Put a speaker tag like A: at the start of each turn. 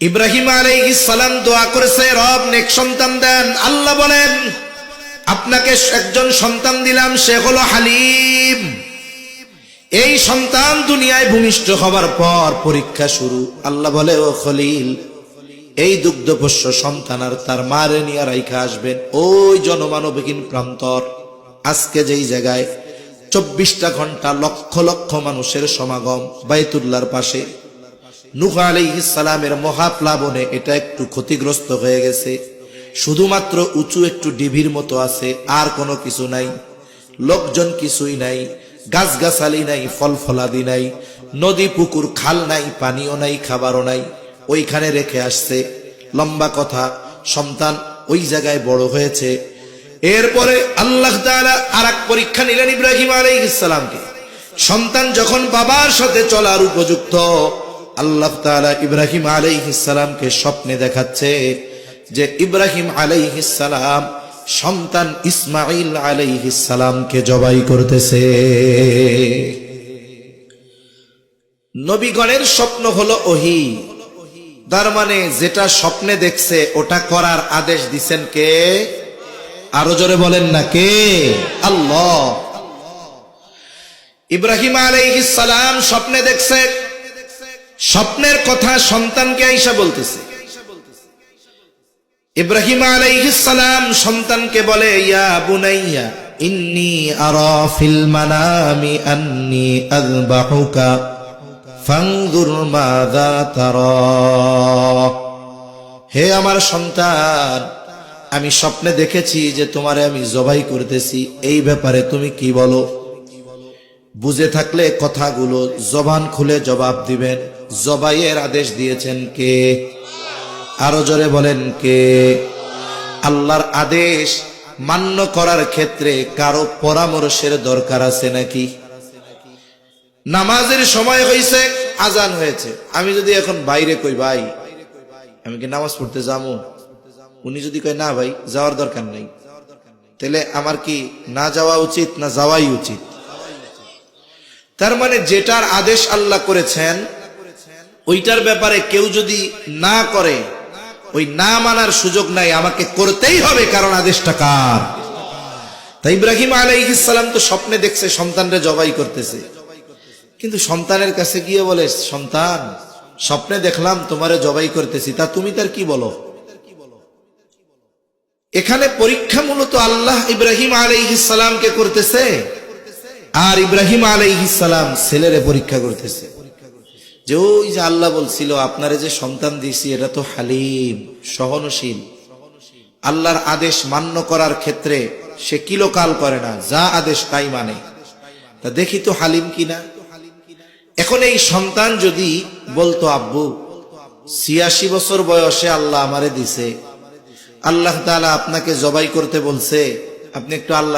A: ইব্রাহিম আলাইহিস সালাম দোয়া করেছে, রব নেক সন্তান দেন। আল্লাহ বলেন, আপনাকে একজন সন্তান দিলাম, সে হলো হালিম। এই সন্তান দুনিয়ায় ভূমিষ্ঠ হবার পর পরীক্ষা শুরু। আল্লাহ বলে, ও খলিল, এই দুগ্ধপোষ্য সন্তান আর তার মারে নিয়ে রাইখা আসবেন ওই জনমানবহীন প্রান্তর। আজকে যেই জায়গায় 24টা ঘন্টা লক্ষ লক্ষ মানুষের সমাগম বাইতুল্লাহর পাশে, নূহ আলাইহিস সালামের মহাপ্লাবনে এটা একটু ক্ষতিগ্রস্ত হয়ে গেছে। শুধুমাত্র উঁচু একটু ডিভির মতো আছে, আর কোনো কিছু নাই। লোকজন কিছুই নাই, গাছগাছালি নাই, ফল ফলাদি নাই, নদী পুকুর খাল নাই, পানিও নাই, খাবারও নাই। ওইখানে রেখে আসছে। লম্বা কথা, সন্তান ওই জায়গায় বড় হয়েছে। এরপরে আল্লাহ তাআলা আরেক পরীক্ষা নিলেন ইব্রাহিম আলাইহিস সালামকে। সন্তান যখন বাবার সাথে চলার উপযুক্ত, আল্লাহ তাআলা ইব্রাহিম আলাইহিস সালামকে স্বপ্নে দেখাচ্ছে যে ইব্রাহিম আলাইহিস সালাম সন্তান ইসমাঈল আলাইহিস সালামকে জবাই করতেছে। নবীগণের স্বপ্ন হলো ওহী। তার মানে যেটা স্বপ্নে দেখছে ওটা করার আদেশ দিছেন কে? আরো জোরে বলেন না, কে? আল্লাহ। ইব্রাহিম আলাইহিস সালাম স্বপ্নে দেখছে, স্বপ্নের কথা সন্তানকে আইসা বলতেছে। ইব্রাহিম আলাইহিস সালাম সন্তানকে বলে, ইয়া বুনাইয়া ইন্নী আরা ফিল মানামি আন্নী আযবাহুকা ফানজুর মাযা তারা। হে আমার সন্তান, আমি স্বপ্নে দেখেছি যে তোমারে আমি জবাই করতেছি, এই ব্যাপারে তুমি কি বলো? বুঝে থাকলে কথাগুলো জবান খুলে জবাব দিবেন। জবাইয়ের আদেশ দিয়েছেন কে? আরো জোরে বলেন, কে? আল্লাহর আদেশ মান্য করার ক্ষেত্রে কারো পরামর্শের দরকার আছে নাকি? নামাজের সময় হয়েছে, আজান হয়েছে, আমি যদি এখন বাইরে কই, ভাই আমি কি নামাজ পড়তে যাবো? উনি যদি কয় না ভাই যাওয়ার দরকার নেই, তাহলে আমার কি না যাওয়া উচিত না যাওয়াই উচিত? তার মানে যেটার আদেশ আল্লাহ করেছেন ওইটার ব্যাপারে কেউ যদি না করে, ওই না মানার সুযোগ নাই, আমাকে করতেই হবে, কারণ আদেশটা কার? তাই ইব্রাহিম আলাইহিস সালাম তো স্বপ্নে দেখছে সন্তানরে জবাই করতেছে, কিন্তু সন্তানের কাছে গিয়ে বলে, সন্তান স্বপ্নে দেখলাম তোমারে জবাই করতেছি, তা তুমি তার কি বলো? এখানে পরীক্ষা মূলত আল্লাহ ইব্রাহিম আলাইহিস সালামকে করতেছে, আর ইব্রাহিম আলাইহিস সালাম ছেলেরে পরীক্ষা করতেছে যে ওই যে আল্লাহ বলছিল আপনারে যে সন্তান দিয়েছি এটা তো হালিম, সহনশীল, আল্লাহর আদেশ মান্য করার ক্ষেত্রে সে কিলোকাল করে না, যা আদেশ তাই মানে। তা দেখি তো হালিম কিনা। এখন এই সন্তান যদি বলতো, আব্বু 86 বছর বয়সে আল্লাহ আমারে দিছে, আল্লাহ তাআলা আপনাকে জবাই করতে বলছে, আপনি একটু আল্লাহ